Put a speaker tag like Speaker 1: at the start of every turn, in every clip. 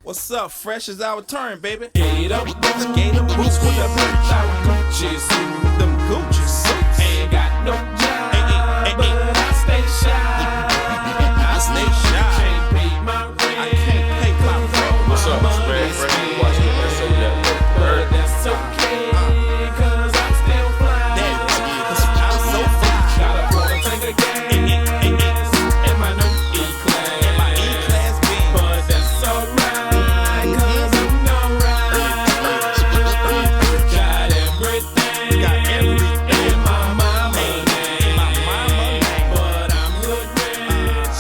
Speaker 1: What's up? Fresh is our turn, baby.
Speaker 2: Gator boots with a bitch out Gucci suit.
Speaker 1: Them Gucci suits.
Speaker 2: Ain't got no job, but I stay shy.
Speaker 1: I stay shy.
Speaker 2: Can't pay my rent.
Speaker 1: I can't pay my rent.
Speaker 3: What's up, man? Fresh, you watching the SO Network.
Speaker 2: But that's okay, cause I'm still fly.
Speaker 1: I'm so fly.
Speaker 2: Got a quarter tank of gas in my new E-Class.
Speaker 1: In my E-Class beam.
Speaker 2: But that's alright, cause I'm alright. Got everything.
Speaker 1: Got everything.
Speaker 2: In my mama name.
Speaker 1: My mama name.
Speaker 2: But I'm good rich.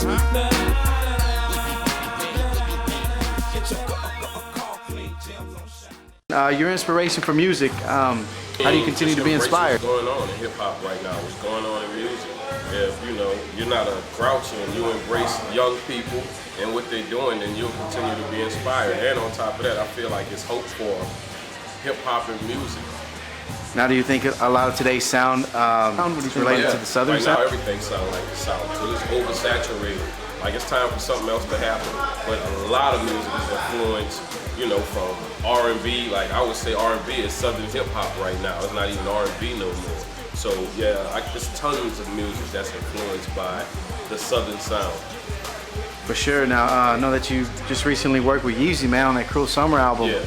Speaker 1: Get your call, clean gems on shine.
Speaker 4: Your inspiration for music, how do you continue to be inspired?
Speaker 3: What's going on in hip hop right now? What's going on in music? If you're not a grouchy and you embrace young people and what they're doing, then you'll continue to be inspired. And on top of that, I feel like it's hope for hip hop and music.
Speaker 4: Now, do you think a lot of today's sound related to the Southern
Speaker 3: right
Speaker 4: sound?
Speaker 3: now everything sounds like the South. So it's oversaturated. Like it's time for something else to happen. But a lot of music is influenced, from R&B. Like I would say R&B is Southern hip hop right now. It's not even R&B no more. So yeah, there's tons of music that's influenced by the Southern sound.
Speaker 4: For sure. Now, I know that you just recently worked with Yeezy, man, on that Cruel Summer album.
Speaker 3: Yeah.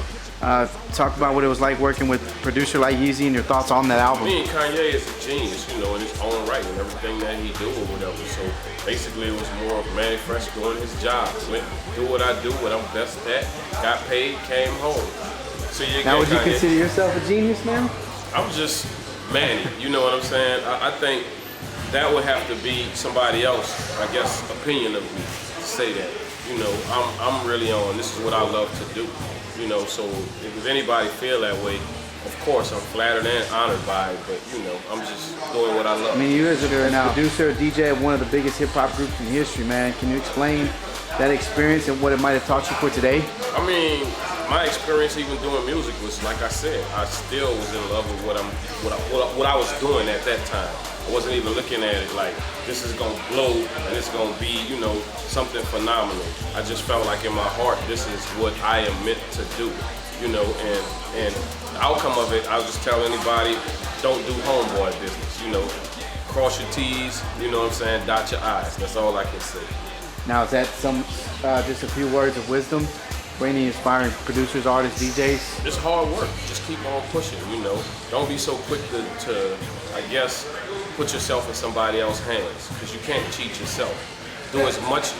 Speaker 4: Talk about what it was like working with a producer like Yeezy and your thoughts on that album.
Speaker 3: I mean, Kanye is a genius, in his own right and everything that he do or whatever. So basically, it was more of Mannie Fresh doing his job. Went, do what I do, what I'm best at. Got paid, came home. So
Speaker 4: Now, would you
Speaker 3: Kanye.
Speaker 4: consider yourself a genius, man?
Speaker 3: I'm just Mannie. You know what I'm saying? I think that would have to be somebody else, I guess, opinion of me to say that. I'm really on. This is what I love to do. So if anybody feel that way, of course I'm flattered and honored by it, but I'm just doing what I love.
Speaker 4: I mean, you guys are now producer, DJ of one of the biggest hip hop groups in history, man. Can you explain that experience and what it might have taught you for today?
Speaker 3: I mean, my experience even doing music was, like I said, I still was in love with what I was doing at that time. I wasn't even looking at it like this is gonna blow and it's gonna be, something phenomenal. I just felt like in my heart, this is what I am meant to do, and the outcome of it, I'll just tell anybody, don't do homeboy business, cross your T's, dot your I's. That's all I can say.
Speaker 4: Now, is that just a few words of wisdom for any inspiring producers, artists, DJs?
Speaker 3: It's hard work. Just keep on pushing, Don't be so quick to I guess, put yourself in somebody else's hands, because you can't cheat yourself. Do as much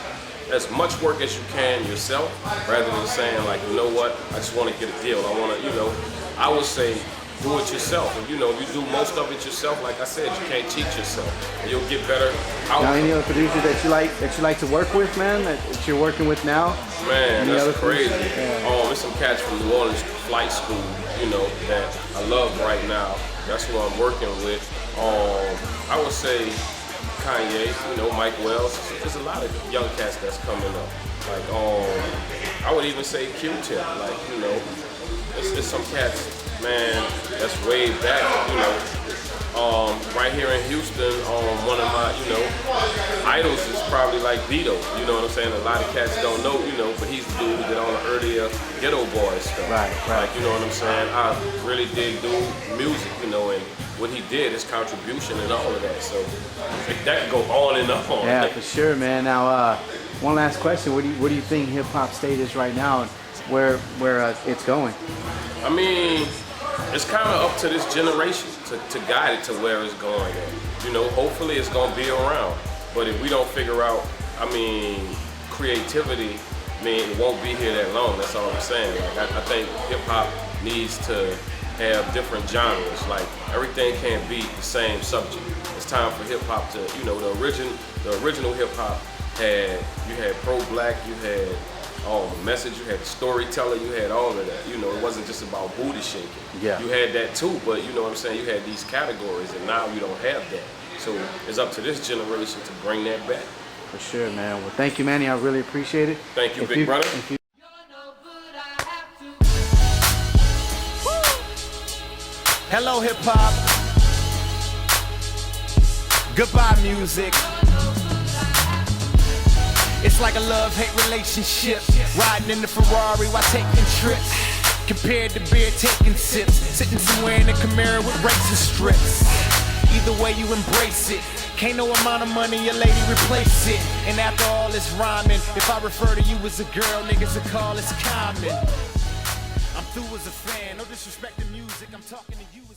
Speaker 3: work as you can yourself, rather than saying like, you know what, I just want to get a deal. I want to, I would say do it yourself. And you do most of it yourself, like I said, you can't cheat yourself. And you'll get better outcomes.
Speaker 4: Now, any other producers that you like to work with, man, that you're working with now?
Speaker 3: Man,
Speaker 4: any
Speaker 3: that's crazy.
Speaker 4: Yeah.
Speaker 3: There's some cats from New Orleans flight school, that I love right now. That's who I'm working with. I would say Kanye, Mike Wells. There's a lot of young cats that's coming up. Like, I would even say Q-Tip. Like, there's some cats, man, that's way back, right here in Houston, one of my, idols is probably like Vito, you know what I'm saying? A lot of cats don't know, but he's the dude that on the earlier Ghetto Boys stuff.
Speaker 4: Right.
Speaker 3: Like, you know what I'm saying? I really dig dude music, and what he did, his contribution and all of that. So that can go on and on.
Speaker 4: Yeah, for sure, man. Now, one last question: What do you think hip hop state is right now, and where it's going?
Speaker 3: I mean, it's kind of up to this generation to guide it to where it's going. And, hopefully it's gonna be around. But if we don't figure out, creativity, it won't be here that long. That's all I'm saying. Like, I think hip hop needs to have different genres. Like, everything can't be the same subject. It's time for hip hop to, the original hip hop you had pro-black, you had the message, you had the storyteller, you had all of that. It wasn't just about booty shaking.
Speaker 4: Yeah.
Speaker 3: You had that too, but you know what I'm saying? You had these categories, and now you don't have that. So it's up to this generation to bring that back.
Speaker 4: For sure, man. Well, thank you, Mannie. I really appreciate it.
Speaker 3: Thank you, big brother.
Speaker 1: Hello, hip hop. Goodbye, music.
Speaker 5: It's like a love-hate relationship, riding in the Ferrari while taking trips, compared to beer taking sips, sitting somewhere in a Camaro with racing strips. Either way you embrace it, can't no amount of money your lady replace it. And after all this rhyming, if I refer to you as a girl, niggas will call it's common. I'm through as a fan, no disrespect to music, I'm talking to you.